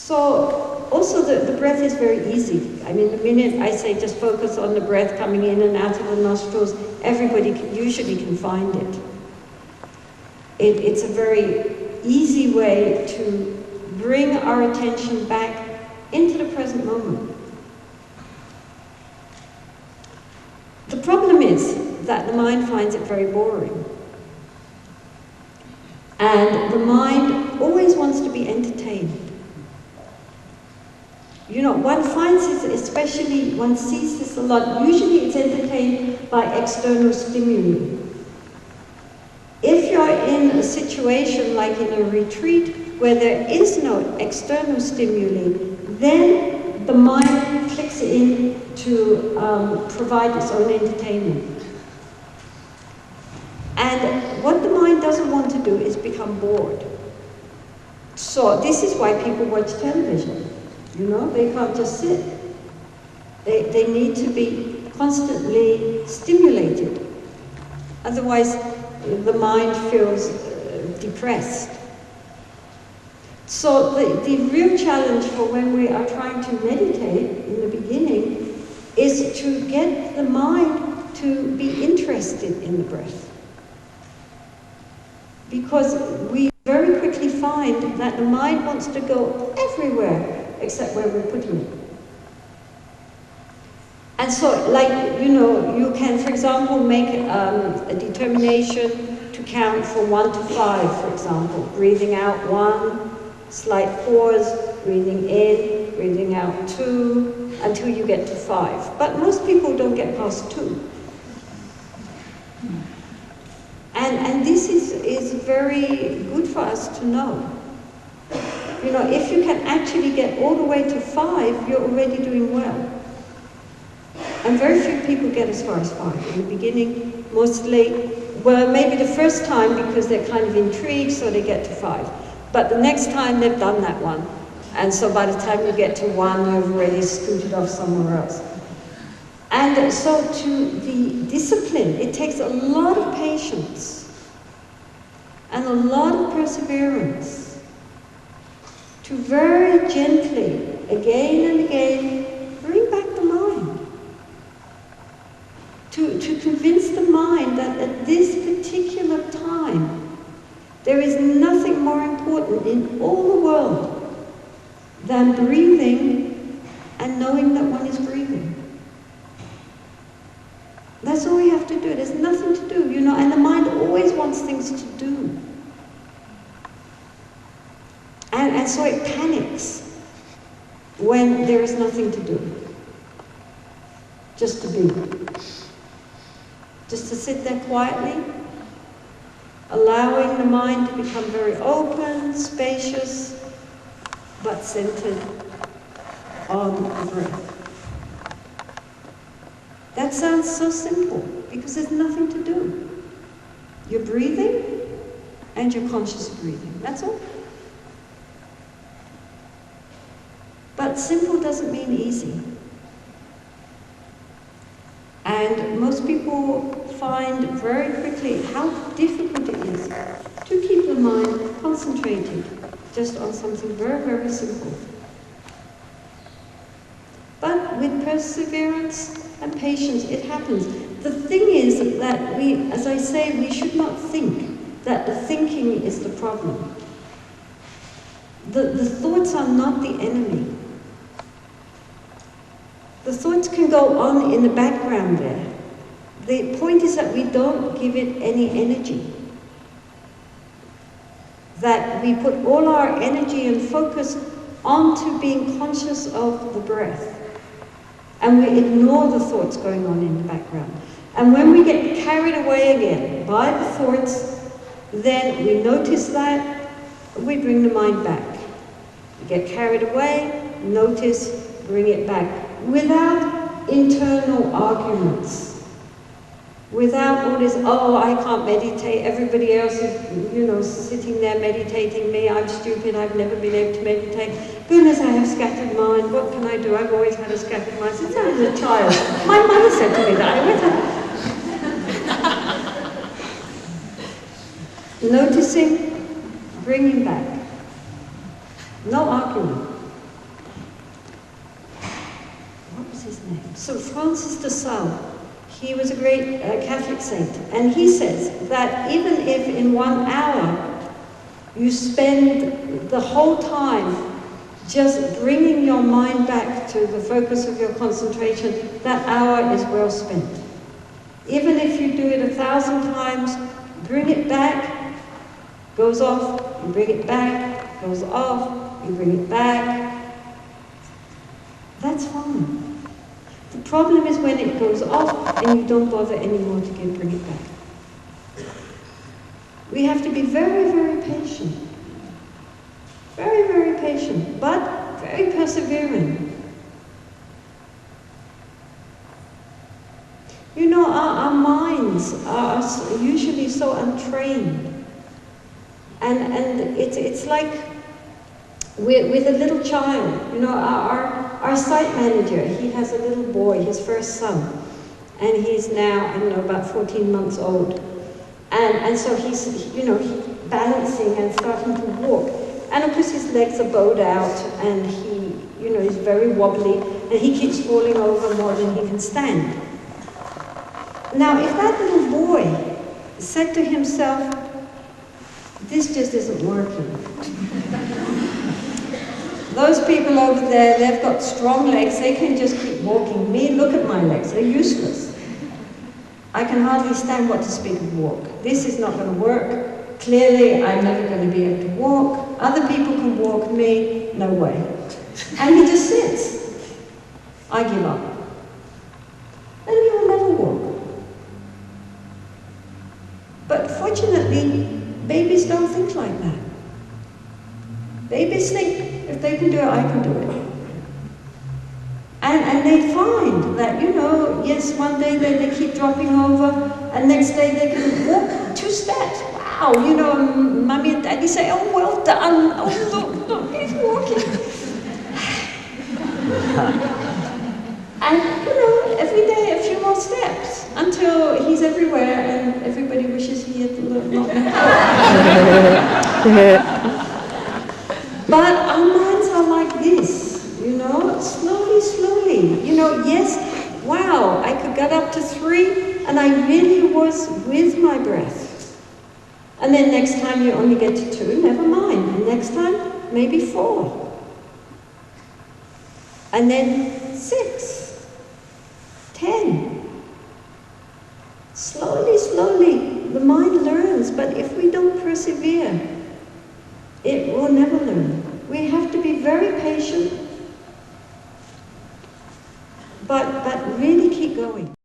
So also the breath is very easy. I mean, the minute I say just focus on the breath coming in and out of the nostrils, everybody usually can find it. It's a very easy way to bring our attention back into the present moment. The problem is that the mind finds it very boring. And the mind always wants to be entertained. You know, one finds this, especially, one sees this a lot. Usually it's entertained by external stimuli. If you're in a situation like in a retreat where there is no external stimuli, then the mind clicks in to provide its own entertainment. And what the mind doesn't want to do is become bored. So this is why people watch television. You know, they can't just sit. They need to be constantly stimulated. Otherwise, the mind feels depressed. So the real challenge for when we are trying to meditate in the beginning is to get the mind to be interested in the breath. Because we very quickly find that the mind wants to go everywhere except where we're putting it. And so, like, you know, you can, for example, make a determination to count from 1 to 5, for example. Breathing out 1, slight pause, breathing in, breathing out 2, until you get to 5. But most people don't get past 2. And this is very good for us to know. You know, if you can actually get all the way to 5, you're already doing well. And very few people get as far as 5. In the beginning, mostly, well, maybe the first time because they're kind of intrigued, so they get to 5. But the next time they've done that one. And so by the time you get to 1, you've already scooted off somewhere else. And so to the discipline, it takes a lot of patience and a lot of perseverance to very gently, again and again, bring back the mind. To convince the mind that at this particular time, there is nothing more important in all the world than breathing and knowing that one is breathing. That's all we have to do. There's nothing to do, you know, and the mind always wants things to do. And so it panics when there is nothing to do. Just to be. Just to sit there quietly, allowing the mind to become very open, spacious, but centered on the breath. That sounds so simple, because there's nothing to do. You're breathing, and you're conscious of breathing. That's all. But simple doesn't mean easy. And most people find very quickly how difficult it is to keep the mind concentrated just on something very, very simple. But with perseverance and patience, it happens. The thing is that we, as I say, we should not think that the thinking is the problem. The thoughts are not the enemy. The thoughts can go on in the background there. The point is that we don't give it any energy. That we put all our energy and focus onto being conscious of the breath. And we ignore the thoughts going on in the background. And when we get carried away again by the thoughts, then we notice that, we bring the mind back. We get carried away, notice, bring it back. Without internal arguments. Without all this, oh, I can't meditate, everybody else is, you know, sitting there meditating, me, I'm stupid, I've never been able to meditate. Goodness, I have scattered mind, what can I do? I've always had a scattered mind since I was a child. My mother said to me that. Noticing, bringing back. No argument. was his name? So Francis de Sales. He was a great Catholic saint. And he says that even if in 1 hour you spend the whole time just bringing your mind back to the focus of your concentration, that hour is well spent. Even if you do it 1,000 times, bring it back, goes off, you bring it back, goes off, you bring it back. That's fine. The problem is when it goes off and you don't bother anymore to bring it back. We have to be very, very patient. Very, very patient, but very persevering. You know, our minds are usually so untrained. And it's like with a little child. You know, our site manager, he has a little boy, his first son, and he's now, I don't know, about 14 months old. And so he's, you know, balancing and starting to walk. And of course his legs are bowed out, and he, you know, he's very wobbly, and he keeps falling over more than he can stand. Now, if that little boy said to himself, this just isn't working. Those people over there, they've got strong legs, they can just keep walking. Me, look at my legs, they're useless. I can hardly stand, what to speak of walk. This is not going to work. Clearly, I'm never going to be able to walk. Other people can walk, me, no way. And he just sits. I give up. And he will never walk. But fortunately, babies don't think like that. Babies think, if they can do it, I can do it. And they find that, you know, yes, one day they keep dropping over, and next day they can walk 2 steps. Wow, you know, Mummy and Daddy say, oh, well done. Oh, look, he's walking. And, you know, every day a few more steps until he's everywhere and everybody wishes he had not been But our minds are like this, you know, slowly, slowly. You know, yes, wow, I could get up to 3 and I really was with my breath. And then next time you only get to 2, never mind. And next time, maybe 4. And then 6, 10. Slowly, slowly, the mind learns. But if we don't persevere, it will never learn. We have to be very patient, but really keep going.